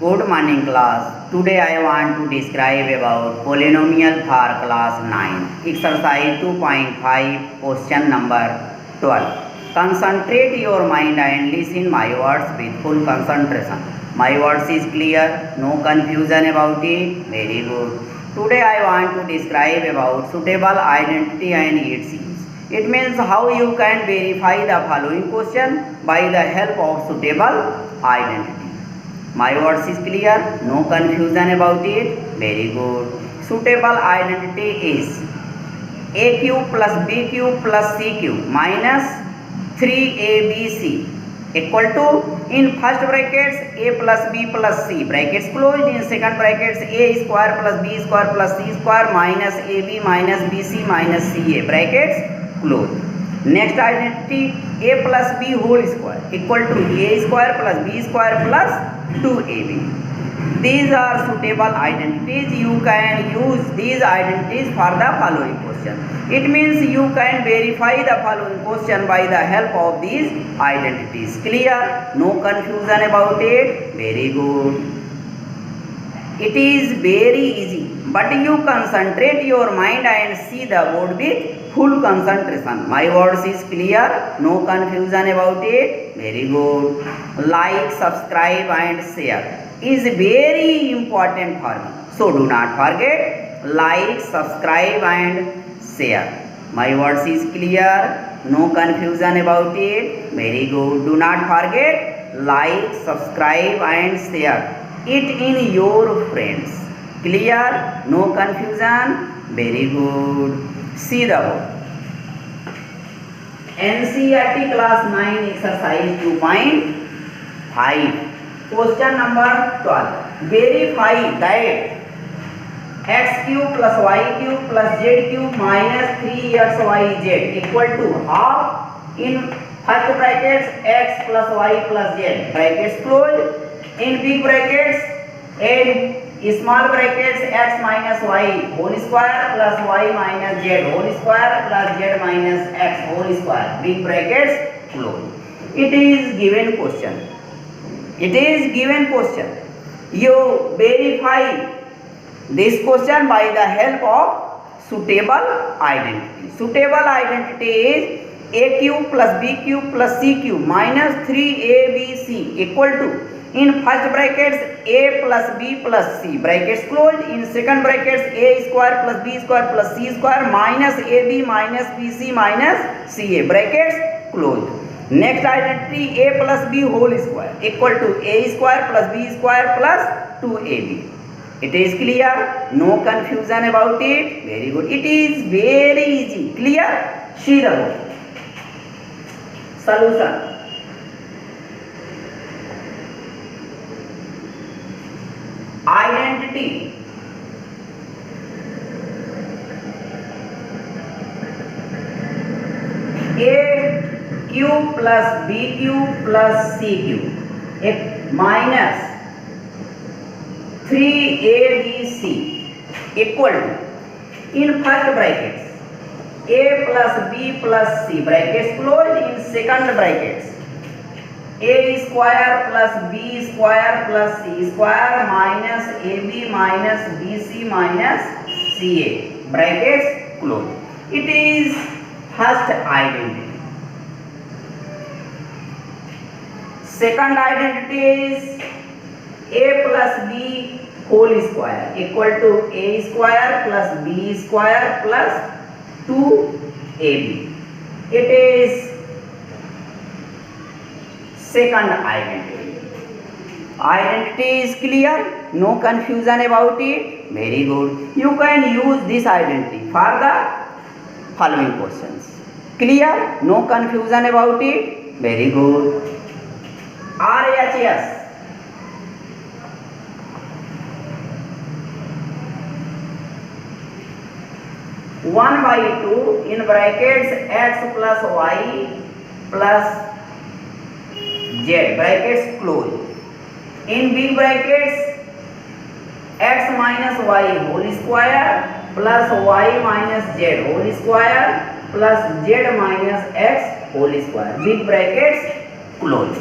Good morning class. Today I want to describe about polynomial for class 9. Exercise 2.5 question number 12. Concentrate your mind and listen my words with full concentration. My words is clear, no confusion about it. Very good. Today I want to describe about suitable identity and its use. It means how you can verify the following question by the help of suitable identity. My words is clear, no confusion about it. Very good. Suitable identity is a cube plus b cube plus c cube minus 3abc equal to, in first brackets a plus b plus c brackets closed, in second brackets a square plus b square plus c square minus ab minus bc minus ca brackets closed. Next identity, a plus b whole square equal to a square plus b square plus 2ab. These are suitable identities. You can use these identities for the following question. It means you can verify the following question by the help of these identities. Clear? No confusion about it? Very good. It is very easy, but you concentrate your mind and see the board with full concentration. My words is clear, no confusion about it. Very good. Like, subscribe and share is very important for me. So do not forget, like, subscribe and share. My words is clear, no confusion about it. Very good. Do not forget, like, subscribe and share it in your friends. Clear? No confusion? Very good. See the board. NCERT class 9 exercise 2.5 question number 12. Verify that x cube plus y cube plus z cube minus 3xyz equal to half, in first brackets x plus y plus z brackets closed, in big brackets and small brackets x minus y whole square plus y minus z whole square plus z minus x whole square, big brackets closed. It is given question. It is given question. You verify this question by the help of suitable identity. Suitable identity is a cube plus b cube plus c cube minus 3abc equal to, in first brackets a plus b plus c brackets closed, in second brackets a square plus b square plus c square minus ab minus bc minus ca brackets closed. Next identity, a plus b whole square equal to a square plus b square plus 2ab. It is clear, no confusion about it. Very good. It is very easy. Clear? See the solution. Identity. A cube plus b cube plus c cube minus 3abc equal to, in first brackets a plus b plus c brackets closed, in second brackets a square plus b square plus c square minus ab minus bc minus ca brackets closed. It is first identity. Second identity is a plus b whole square equal to a square plus b square plus 2ab. It is second identity. Identity is clear, no confusion about it. Very good. You can use this identity for the following questions. Clear, no confusion about it. Very good. RHS 1/2 in brackets x plus y plus z brackets closed, in big brackets x minus y whole square plus y minus z whole square plus z minus x whole square, big brackets closed.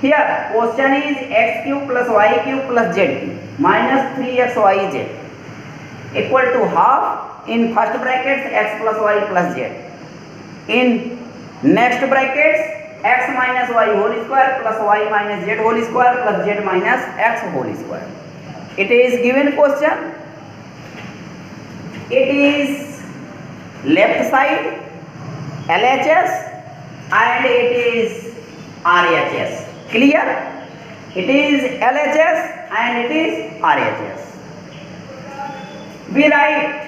Here question is x cube plus y cube plus z cube minus 3xyz equal to half in first brackets x plus y plus z, in next brackets x minus y whole square plus y minus z whole square plus z minus x whole square. It is given question. It is left side LHS and it is RHS. Clear? It is LHS and it is RHS. We write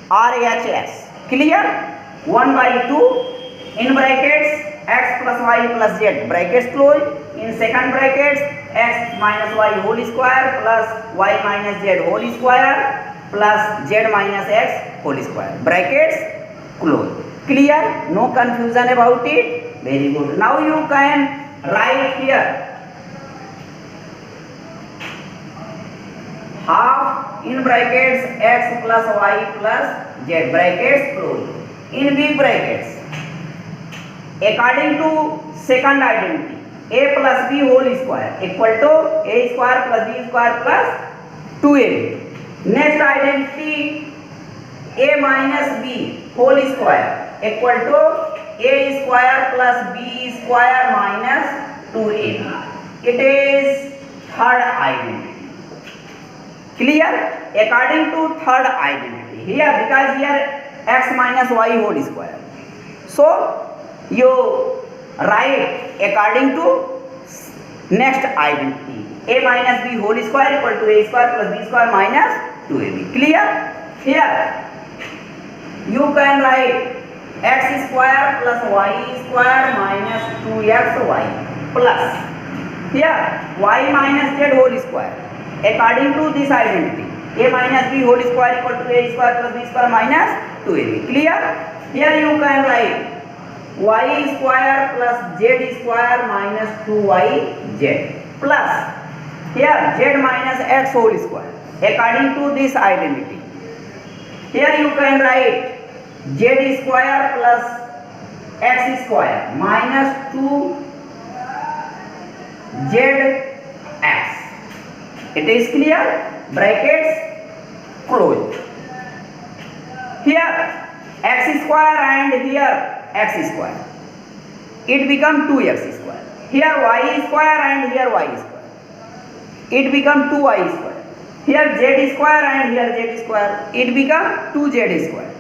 RHS. Clear? 1 by 2 in brackets x plus y plus z brackets close, in second brackets x minus y whole square plus y minus z whole square plus z minus x whole square brackets close. Clear? No confusion about it. Very good. Now you can write here half in brackets x plus y plus z brackets close, in b brackets according to second identity a plus b whole square equal to a square plus b square plus 2ab. Next identity a minus b whole square equal to a square plus b square minus 2ab. It is third identity. Clear? According to third identity. Here because here x minus y whole square. So you write according to next identity a minus b whole square equal to a square plus b square minus 2ab. Clear? Here you can write x square plus y square minus 2xy plus here y minus z whole square according to this identity a minus b whole square equal to a square plus b square minus 2ab. Clear? Here you can write y square plus z square minus 2yz plus here z minus x whole square according to this identity. Here you can write z square plus x square minus 2zx. It is clear? Brackets close. Here x square and here x square. It become 2x square. Here y square and here y square. It become 2y square. Here z square and here z square. It become 2z square.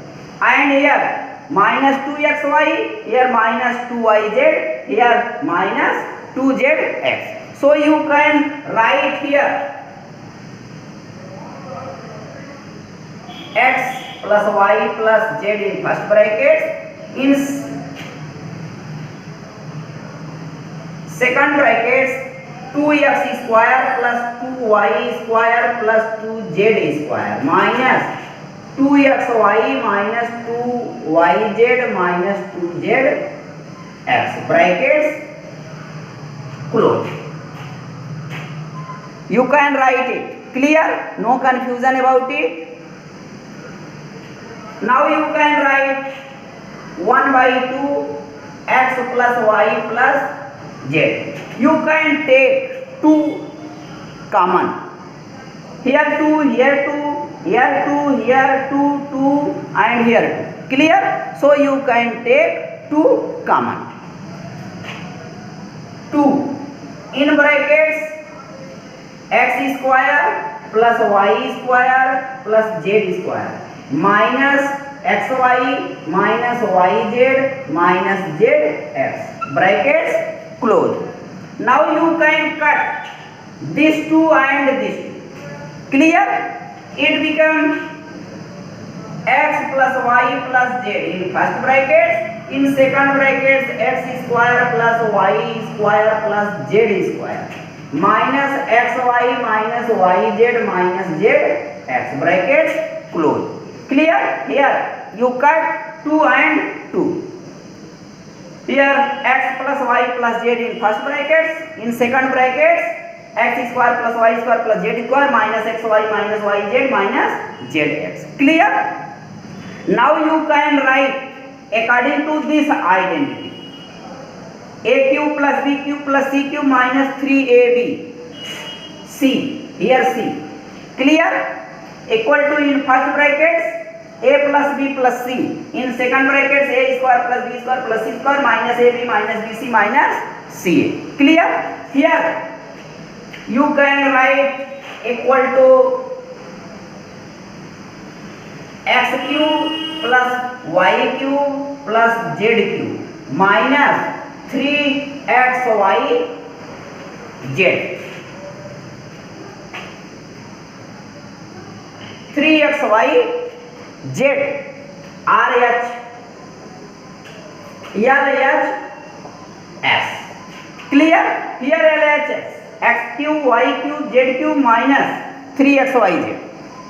And here minus 2xy, here minus 2yz, here minus 2zx. So you can write here x plus y plus z in first bracket, in second brackets 2x square plus 2y square plus 2z square minus 2xy minus 2yz minus 2zx brackets close. You can write it. Clear? No confusion about it. Now you can write 1 by 2 x plus y plus z. You can take 2 common. Here 2, here 2, here 2, here 2, 2 and here 2. Clear? So you can take 2 common. 2 in brackets x square plus y square plus z square minus xy minus yz minus zx brackets close. Now you can cut this 2 and this 2. Clear? It becomes x plus y plus z in first bracket, in second bracket x square plus y square plus z square minus xy minus yz minus zx brackets close. Clear? Here you cut 2 and 2. Here x plus y plus z in first bracket, in second bracket x square plus y square plus z square minus xy minus yz minus zx. Clear? Now you can write according to this identity a cube plus b cube plus c cube minus 3ab c, here c, clear, equal to in first brackets a plus b plus c, in second brackets a square plus b square plus c square minus ab minus bc minus ca, clear. Here you can write equal to x cube plus y cube plus z cube minus 3xy z, 3xy z, RH LHS, clear. Here LHS x cube y cube z cube minus 3xyz,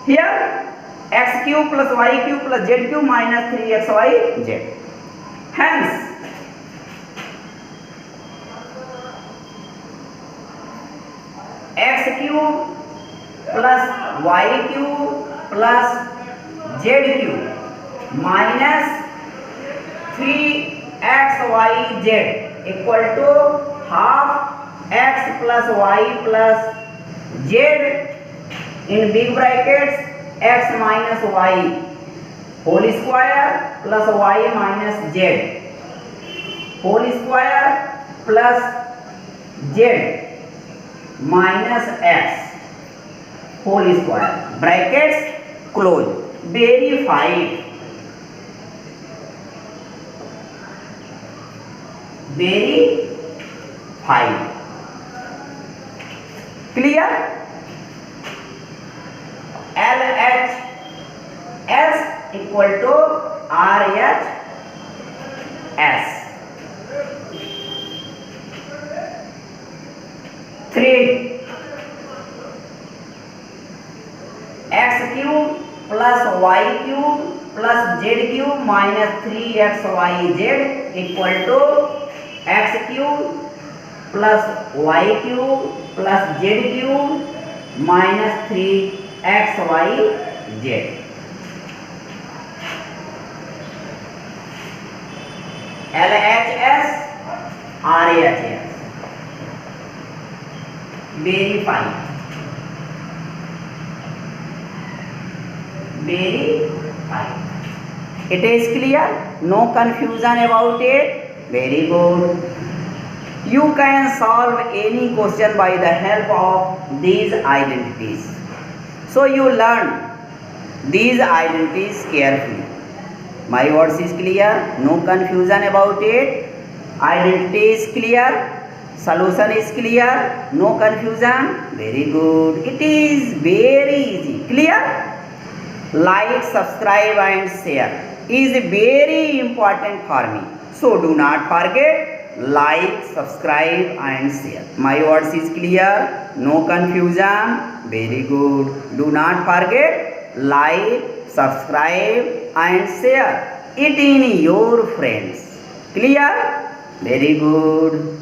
here x cube plus y cube plus z cube minus 3xyz. Hence x cube plus y cube plus z cube minus 3xyz equal to half x plus y plus z in big brackets x minus y whole square plus y minus z whole square plus z minus x whole square, brackets close, verified, verified, clear. LHS equal to RHS, 3 x cube plus y cube plus z cube minus 3xyz equal to x cube plus y cube plus z cube minus 3xyz. LHS RHS, verify, verify. It is clear, no confusion about it. Very good. You can solve any question by the help of these identities. So you learn these identities carefully. My words is clear, no confusion about it. Identity is clear, solution is clear, no confusion. Very good. It is very easy. Clear? Like, subscribe and share is very important for me. So do not forget, like, subscribe and share. My words is clear, no confusion. Very good. Do not forget, like, subscribe and share it in your friends. Clear? Very good.